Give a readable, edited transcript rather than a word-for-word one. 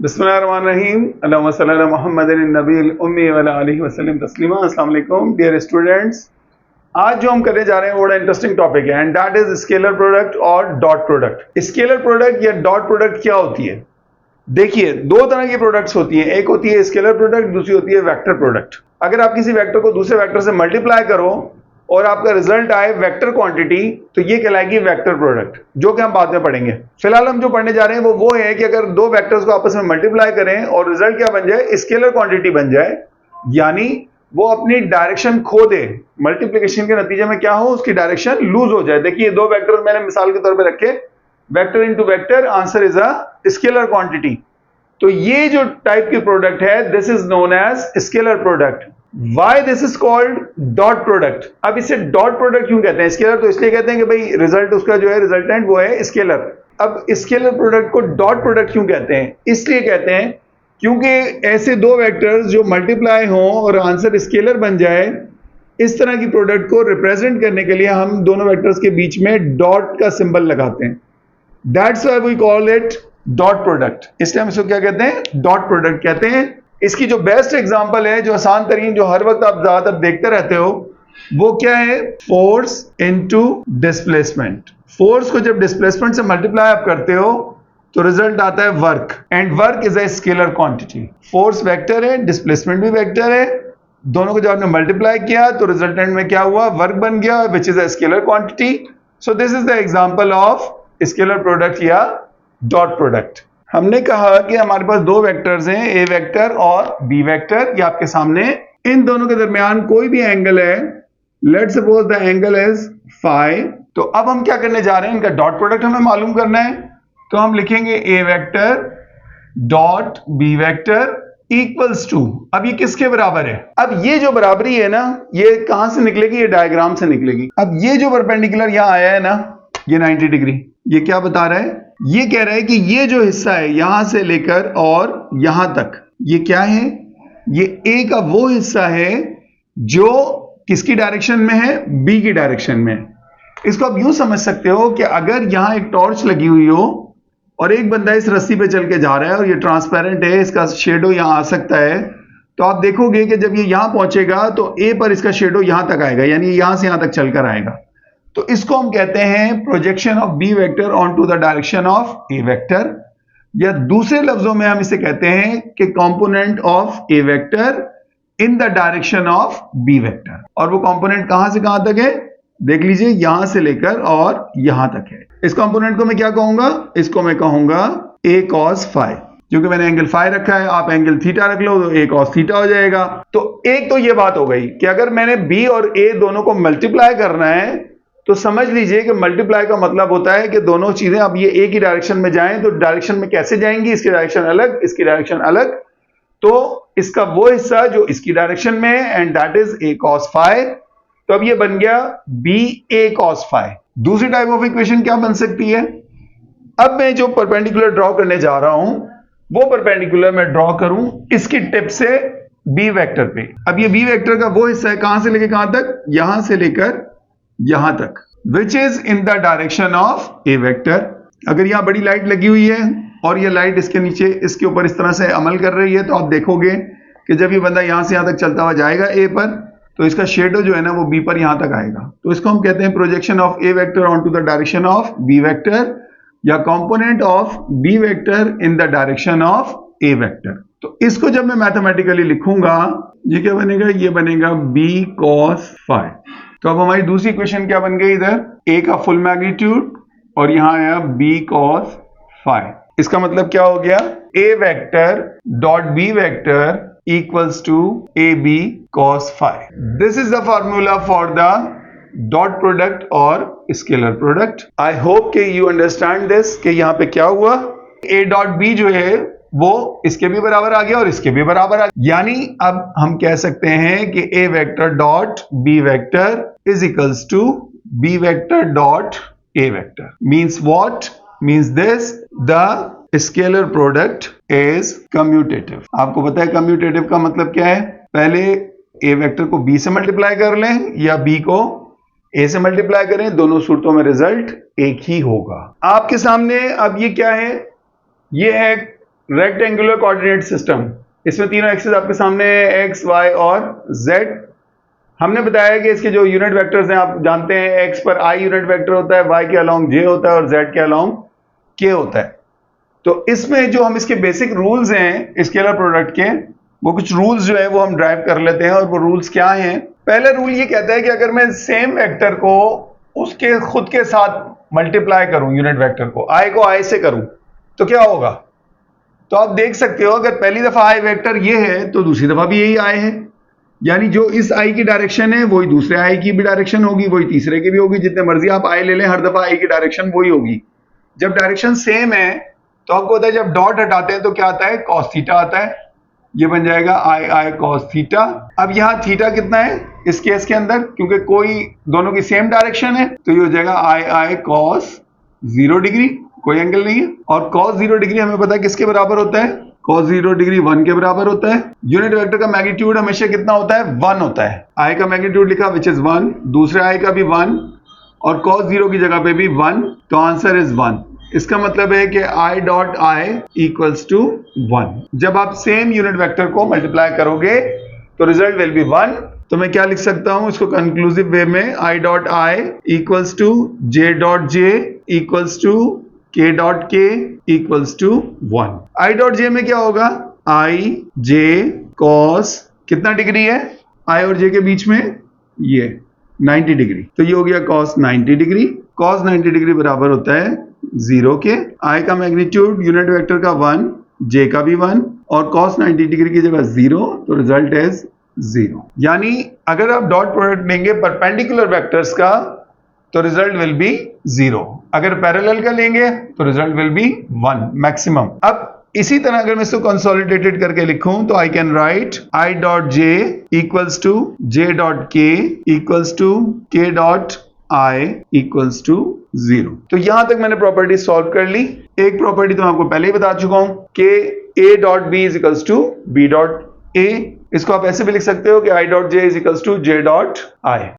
बिस्मिल्लाहिर्रहमानिर्रहीम। अल्लाहुम्मा सल्ली अला मुहम्मदिन नबील उम्मी व अला आलिहि वसल्लम तस्लीमा। अस्सलाम वालेकुम डियर स्टूडेंट्स। आज जो हम करने जा रहे हैं वो बड़ा इंटरेस्टिंग टॉपिक है and that is scalar product और डॉट प्रोडक्ट। स्केलर प्रोडक्ट या डॉट प्रोडक्ट क्या होती है? देखिए, दो तरह की प्रोडक्ट्स होती हैं, एक होती है स्केलर प्रोडक्ट, दूसरी होती है वेक्टर प्रोडक्ट। अगर आप किसी वेक्टर को दूसरे वेक्टर से मल्टीप्लाई करो और आपका रिजल्ट आए वेक्टर क्वांटिटी, तो ये कहलाएगी वेक्टर प्रोडक्ट, जो कि हम बाद में पढ़ेंगे। फिलहाल हम जो पढ़ने जा रहे हैं वो है कि अगर दो वेक्टर्स को आपस में मल्टीप्लाई करें और रिजल्ट क्या बन जाए, स्केलर क्वांटिटी बन जाए, यानी वो अपनी डायरेक्शन खो दे, मल्टीप्लिकेशन के नतीजे में क्या हो, उसकी डायरेक्शन लूज हो जाए। देखिए, दो वेक्टर मैंने मिसाल के तौर पर रखे, vector into vector, answer is a scalar quantity. तो ये जो टाइप की प्रोडक्ट है, this is known as scalar product. Why this is called dot product. अब इसे डॉट प्रोडक्ट क्यों कहते हैं? स्केलर तो इसलिए कहते हैं कि भाई रिजल्ट उसका जो है रिजल्टेंट वो है स्केलर। अब scalar product co dot product क्यों कहते हैं? इसलिए कहते हैं क्योंकि ऐसे दो वेक्टर्स जो मल्टीप्लाई हों और आंसर स्केलर बन जाए, इस तरह की प्रोडक्ट को रिप्रेजेंट करने के लिए हम दोनों वेक्टर्स के बीच में डॉट का सिंबल लगाते हैं। That's why we call it dot product. इसलिए हम इसको क्या कहते हैं? डॉट प्रोडक्ट कहते हैं। इसकी जो बेस्ट एग्जांपल है, जो आसान तरीन, जो हर वक्त आप ज्यादातर देखते रहते हो, वो क्या है? Force into displacement. फोर्स को जब डिस्प्लेसमेंट से मल्टीप्लाई आप करते हो तो रिजल्ट आता है work, and work is a scalar quantity. Force vector है, डिस्प्लेसमेंट भी वेक्टर है, दोनों को जब आपने मल्टीप्लाई किया तो रिजल्टेंट में क्या हुआ? वर्क बन गया, which is a scalar quantity. So this is the example of scalar product या डॉट प्रोडक्ट। हमने कहा कि हमारे पास दो वेक्टर्स हैं, ए वेक्टर और बी वेक्टर, ये आपके सामने। इन दोनों के दरमियान कोई भी एंगल है, let's suppose the angle is phi. तो अब हम क्या करने जा रहे हैं? इनका डॉट प्रोडक्ट हमें मालूम करना है, तो हम लिखेंगे A vector dot B vector equals to. अब ये किसके बराबर है? अब ये जो बराबरी है ना, ये कहां से निकलेगी? ये डायग्राम से निकलेगी। अब ये जो परपेंडिकुलर यहां आया है ना, ये 90 डिग्री, ये क्या बता रहा है? ये कह रहा है कि ये जो हिस्सा है यहां से लेकर और यहां तक, ये क्या है? ये ए का वो हिस्सा है जो किसकी डायरेक्शन में है? बी की डायरेक्शन में। इसको आप यूं समझ सकते हो कि अगर यहां एक टॉर्च लगी हुई हो और एक बंदा इस रस्सी पे चल के जा रहा है और ये ट्रांसपेरेंट है, इसका शेडो यहां आ सकता है, तो आप देखोगे कि जब ये यहां पहुंचेगा तो ए पर इसका शेडो यहां तक आएगा, यानी यहां से यहां तक चलकर आएगा। तो इसको हम कहते हैं projection of B vector on to the direction of A vector, या दूसरे लफ्जों में हम इसे कहते हैं कि component of A vector in the direction of B vector. और वो कंपोनेंट कहां से कहां तक है? देख लीजिए, यहां से लेकर और यहां तक है। इस कंपोनेंट को मैं क्या कहूंगा? इसको मैं कहूंगा ए कॉस फाई। क्योंकि मैंने एंगल फाई रखा है, आप एंगल थीटा रख लो तो ए कॉस थीटा हो जाएगा। तो एक तो ये बात हो गई कि अगर मैंने बी और ए दोनों को मल्टीप्लाई करना है तो समझ लीजिए कि मल्टीप्लाई का मतलब होता है कि दोनों चीजें अब ये ए की डायरेक्शन में जाएं, तो डायरेक्शन में कैसे जाएंगी? इसकी डायरेक्शन अलग, इसकी डायरेक्शन अलग। तो इसका वो हिस्सा जो इसकी डायरेक्शन में है, and that is A cos phi. तो अब ये बन गया बी ए कॉस फाई। दूसरी टाइप ऑफ इक्वेशन क्या बन सकती है? अब मैं जो परपेंडिकुलर ड्रॉ करने जा रहा हूं, वो परपेंडिकुलर मैं ड्रॉ करूं इसकी टिप से बी वेक्टर पे। अब ये बी वेक्टर का वो हिस्सा है, कहां से लेकर कहां तक? यहां से लेकर यहां तक, which is in the direction of A vector. अगर यहां बड़ी लाइट लगी हुई है और ये लाइट इसके नीचे, इसके ऊपर इस तरह से अमल कर रही है, तो आप देखोगे कि जब ये बंदा यहां से यहां तक चलता हुआ जाएगा ए पर, तो इसका शेडो जो है ना वो बी पर यहां तक आएगा। तो इसको हम कहते हैं projection of A vector on to the direction of B vector, या component of B vector in the direction of A vector. तो इसको जब मैं मैथमेटिकली लिखूंगा, ये क्या बनेगा? ये बनेगा बी कॉस फाई। तो अब हमारी दूसरी इक्वेशन क्या बन गई? इधर ए का फुल मैग्नीट्यूड और यहां आया बी कॉस फाई। इसका मतलब क्या हो गया? A vector dot B vector equals to A B cos phi. This is the formula for the dot product और स्केलर प्रोडक्ट। आई होप कि यू अंडरस्टैंड दिस, कि यहां पे क्या हुआ? ए डॉट बी जो है वो इसके भी बराबर आ गया और इसके भी बराबर आ गया, यानी अब हम कह सकते हैं कि A vector dot B vector is equals to B vector dot A vector. Means what? Means this, the scalar product is commutative. आपको पता है कम्यूटेटिव का मतलब क्या है? पहले ए वेक्टर को बी से मल्टीप्लाई कर लें या बी को ए से मल्टीप्लाई करें, दोनों सूरतों में रिजल्ट एक ही होगा। आपके सामने अब ये क्या है? ये है रेक्टेंगुलर कोऑर्डिनेट सिस्टम, इसमें तीनों एक्सिस आपके सामने है, एक्स, वाई और जेड। हमने बताया कि इसके जो यूनिट वेक्टर्स हैं आप जानते हैं, एक्स पर आई यूनिट वेक्टर होता है, वाई के अलोंग जे होता है और जेड के अलोंग के होता है। तो इसमें जो हम इसके बेसिक रूल्स हैं स्केलर प्रोडक्ट के, वो कुछ रूल्स जो है वो हम ड्राइव कर लेते हैं। और वो रूल्स क्या हैं? पहला रूल ये कहता है कि अगर मैं सेम वेक्टर को उसके खुद के साथ मल्टीप्लाई करूं, यूनिट वेक्टर को आई से करूं, तो क्या होगा? तो आप देख सकते हो अगर पहली दफा आई वेक्टर ये है तो दूसरी दफा भी यही आई है, यानी जो इस आई की डायरेक्शन है वही दूसरे आई की भी डायरेक्शन होगी, वही तीसरे की भी होगी। जितने मर्जी आप आई ले लें, हर दफा आई की डायरेक्शन वही होगी। जब डायरेक्शन सेम है तो आपको पता है जब डॉट हटाते हैं तो क्या आता है? कॉस थीटा आता है। ये बन जाएगा आई कॉस थीटा। अब यहाँ थीटा कितना है इस केस के अंदर? क्योंकि कोई दोनों की सेम डायरेक्शन है तो ये हो जाएगा आई कॉस 0 डिग्री, कोई एंगल नहीं है। और कॉस 0 डिग्री हमें पता है किसके बराबर होता है? कॉस 0 डिग्री 1 के बराबर होता है। यूनिट वेक्टर का मैग्नीट्यूड हमेशा कितना होता है? 1 होता है। आई का मैग्नीट्यूड लिखा विच इज 1, दूसरे आई का भी 1 और कॉस 0 की जगह पे भी 1, तो आंसर इज 1। इसका मतलब है कि i dot i equals to 1। जब आप सेम यूनिट वेक्टर को मल्टीप्लाई करोगे तो रिजल्ट विल बी 1। तो मैं क्या लिख सकता हूं इसको कंक्लूसिव वे में? I dot i equals to j dot j equals to k dot k equals to 1। I dot j में क्या होगा? आई जे कॉस कितना डिग्री है आई और जे के बीच में? ये 90 डिग्री। तो ये हो गया कॉस 90 डिग्री। कॉस 90 डिग्री बराबर होता है 0 के। आई का मैग्नीट्यूड यूनिट वेक्टर का 1, जे का भी 1 और कॉस 90 डिग्री की जगह 0, तो रिजल्ट इज 0। यानी अगर आप डॉट प्रोडक्ट लेंगे परपेंडिकुलर वेक्टर्स का तो रिजल्ट विल बी 0। अगर पैरेलल का लेंगे तो रिजल्ट विल बी 1 मैक्सिमम। अब इसी तरह अगर मैं इसको कंसोलिडेटेड करके लिखूं तो I can write i dot j equals to j dot k equals to k dot i equals to 0। तो यहां तक मैंने प्रॉपर्टी सॉल्व कर ली। एक प्रॉपर्टी तो मैं आपको पहले ही बता चुका हूं कि A dot B is equals to B dot A. इसको आप ऐसे भी लिख सकते हो कि i dot j is equals to j dot I.